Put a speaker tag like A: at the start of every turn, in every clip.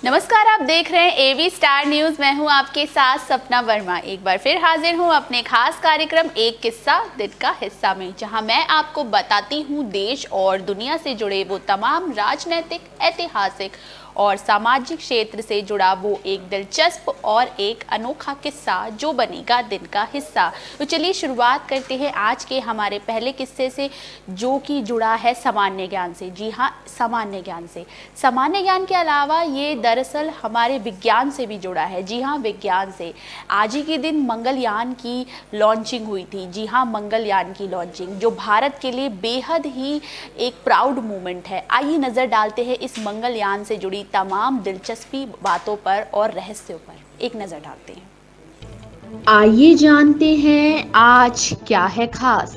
A: नमस्कार, आप देख रहे हैं एवी स्टार न्यूज। मैं हूं आपके साथ सपना वर्मा। एक बार फिर हाजिर हूं अपने खास कार्यक्रम एक किस्सा दिन का हिस्सा में, जहां मैं आपको बताती हूं देश और दुनिया से जुड़े वो तमाम राजनीतिक, ऐतिहासिक और सामाजिक क्षेत्र से जुड़ा वो एक दिलचस्प और एक अनोखा किस्सा जो बनेगा दिन का हिस्सा। तो चलिए शुरुआत करते हैं आज के हमारे पहले किस्से से, जो कि जुड़ा है सामान्य ज्ञान से। जी हाँ, सामान्य ज्ञान से। सामान्य ज्ञान के अलावा ये दरअसल हमारे विज्ञान से भी जुड़ा है। जी हाँ, विज्ञान से। आज ही के दिन मंगलयान की लॉन्चिंग हुई थी। जी हाँ, मंगलयान की लॉन्चिंग, जो भारत के लिए बेहद ही एक प्राउड मोमेंट है। आइए नजर डालते हैं इस मंगलयान से जुड़ी तमाम दिलचस्पी बातों पर और रहस्यों पर। एक नजर डालते हैं।
B: आइए जानते हैं आज क्या है खास।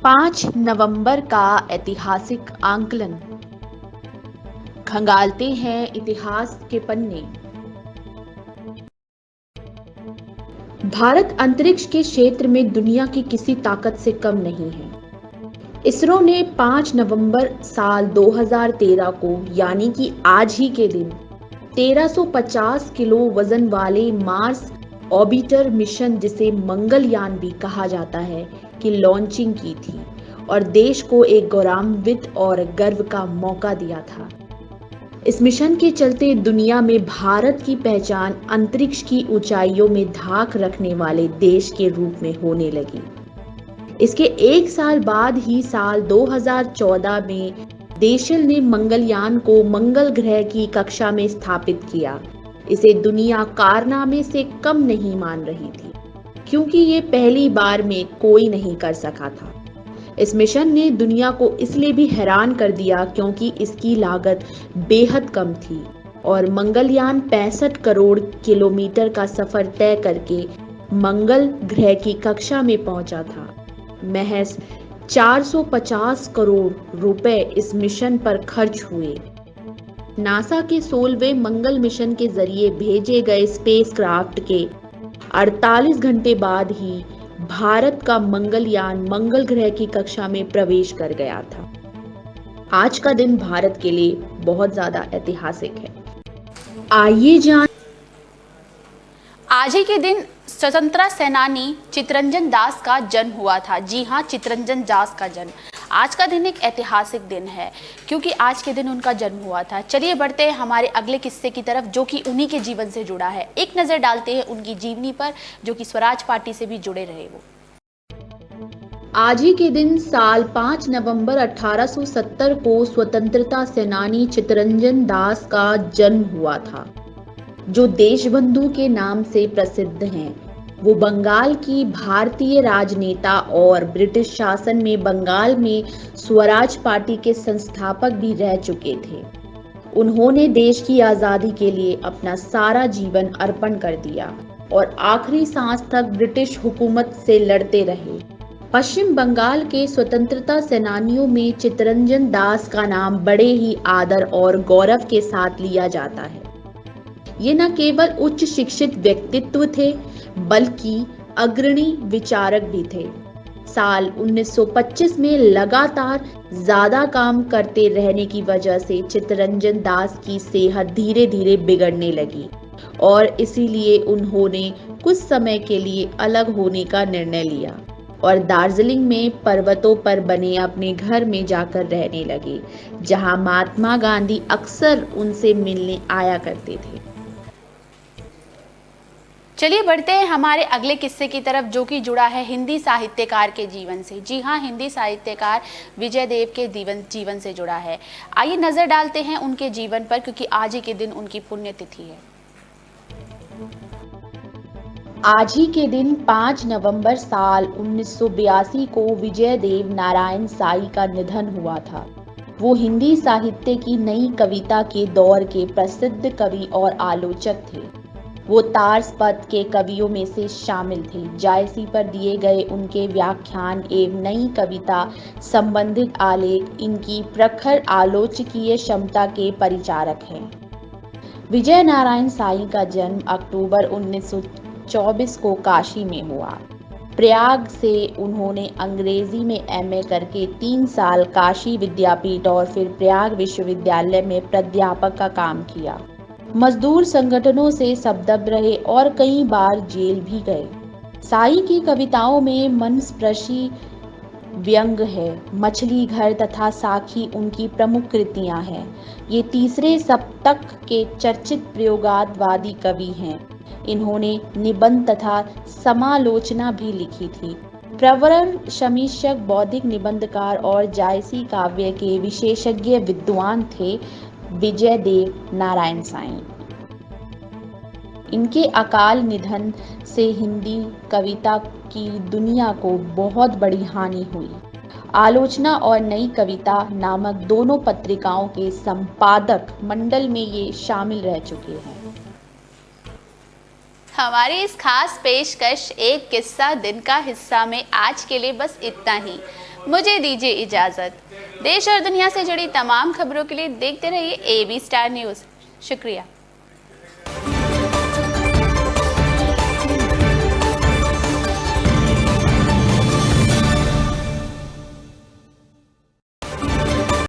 B: 5 नवंबर का ऐतिहासिक आंकलन। खंगालते हैं इतिहास के पन्ने। भारत अंतरिक्ष के क्षेत्र में दुनिया की किसी ताकत से कम नहीं है। इसरो ने 5 नवंबर साल 2013 को, यानी कि आज ही के दिन, 1350 किलो वजन वाले मार्स ऑर्बिटर मिशन, जिसे मंगलयान भी कहा जाता है, की लॉन्चिंग की थी और देश को एक गौरवान्वित और गर्व का मौका दिया था। इस मिशन के चलते दुनिया में भारत की पहचान अंतरिक्ष की ऊंचाइयों में धाक रखने वाले देश के रूप में होने लगी। इसके एक साल बाद ही साल 2014 में देशल ने मंगलयान को मंगल ग्रह की कक्षा में स्थापित किया। इसे दुनिया कारनामे से कम नहीं मान रही थी, क्योंकि ये पहली बार में कोई नहीं कर सका था। इस मिशन ने दुनिया को इसलिए भी हैरान कर दिया क्योंकि इसकी लागत बेहद कम थी और मंगलयान 65 करोड़ किलोमीटर का सफर तय करके मंगल ग्रह की कक्षा में पहुंचा था। महज 450 करोड़ रुपए इस मिशन पर खर्च हुए। नासा के 16वें मंगल मिशन के जरिए भेजे गए स्पेसक्राफ्ट के 48 घंटे बाद ही भारत का मंगलयान मंगल ग्रह की कक्षा में प्रवेश कर गया था। आज का दिन भारत के लिए बहुत ज्यादा ऐतिहासिक है। आइए जान
A: आज ही के दिन स्वतंत्रता सेनानी चित्तरंजन दास का जन्म हुआ था। जी हाँ, चित्तरंजन दास का जन्म। आज का दिन एक ऐतिहासिक दिन है क्योंकि आज के दिन उनका जन्म हुआ था। चलिए बढ़ते हैं हमारे अगले किस्से की तरफ, जो कि उन्हीं के जीवन से जुड़ा है। एक नज़र डालते हैं उनकी जीवनी पर, जो कि स्वराज पार्टी से भी जुड़े रहे वो।
B: आज ही के दिन साल 5 नवंबर 1870 को स्वतंत्रता सेनानी चित्तरंजन दास का जन्म हुआ था, जो देशबंधु के नाम से प्रसिद्ध हैं। वो बंगाल की भारतीय राजनेता और ब्रिटिश शासन में बंगाल में स्वराज पार्टी के संस्थापक भी रह चुके थे। उन्होंने देश की आज़ादी के लिए अपना सारा जीवन अर्पण कर दिया और आखिरी सांस तक ब्रिटिश हुकूमत से लड़ते रहे। पश्चिम बंगाल के स्वतंत्रता सेनानियों में चित्तरंजन दास का नाम बड़े ही आदर और गौरव के साथ लिया जाता है। ये न केवल उच्च शिक्षित व्यक्तित्व थे, बल्कि अग्रणी विचारक भी थे। साल 1925 में लगातार ज्यादा काम करते रहने की वजह से चित्तरंजन दास की सेहत धीरे धीरे बिगड़ने लगी और इसीलिए उन्होंने कुछ समय के लिए अलग होने का निर्णय लिया और दार्जिलिंग में पर्वतों पर बने अपने घर में जाकर रहने लगे, जहां महात्मा गांधी अक्सर उनसे मिलने आया करते थे।
A: चलिए बढ़ते हैं हमारे अगले किस्से की तरफ, जो कि जुड़ा है हिंदी साहित्यकार के जीवन से। जी हाँ, हिंदी साहित्यकार विजय देव के जीवन से जुड़ा है। आइए नजर डालते हैं उनके जीवन पर, क्योंकि आज ही के दिन उनकी पुण्यतिथि है।
B: आज ही के दिन 5 नवंबर साल 1982 को विजय देव नारायण साई का निधन हुआ था। वो हिंदी साहित्य की नई कविता के दौर के प्रसिद्ध कवि और आलोचक थे। वो तार्स पद के कवियों में से शामिल थे। जायसी पर दिए गए उनके व्याख्यान एवं नई कविता संबंधित आलेख इनकी प्रखर आलोचकीय क्षमता के परिचारक हैं। विजय नारायण साई का जन्म अक्टूबर 1924 को काशी में हुआ। प्रयाग से उन्होंने अंग्रेजी में एमए करके 3 साल काशी विद्यापीठ और फिर प्रयाग विश्वविद्यालय में प्राध्यापक का काम किया। मजदूर संगठनों से संबद्ध रहे और कई बार जेल भी गए। साई की कविताओं में मनस्पर्शी व्यंग है। मछली घर तथा साखी उनकी प्रमुख कृतियां हैं। ये तीसरे शतक के चर्चित प्रयोगवादी कवि हैं। इन्होंने निबंध तथा समालोचना भी लिखी थी। प्रवरण समीक्षक, बौद्धिक निबंधकार और जायसी काव्य के विशेषज्ञ विद्वान थे विजयदेव नारायण साई। इनके अकाल निधन से हिंदी कविता की दुनिया को बहुत बड़ी हानि हुई। आलोचना और नई कविता नामक दोनों पत्रिकाओं के संपादक मंडल में ये शामिल रह चुके हैं।
A: हमारी इस खास पेशकश एक किस्सा दिन का हिस्सा में आज के लिए बस इतना ही। मुझे दीजिए इजाज़त। देश और दुनिया से जुड़ी तमाम खबरों के लिए देखते रहिए AB स्टार न्यूज़। शुक्रिया।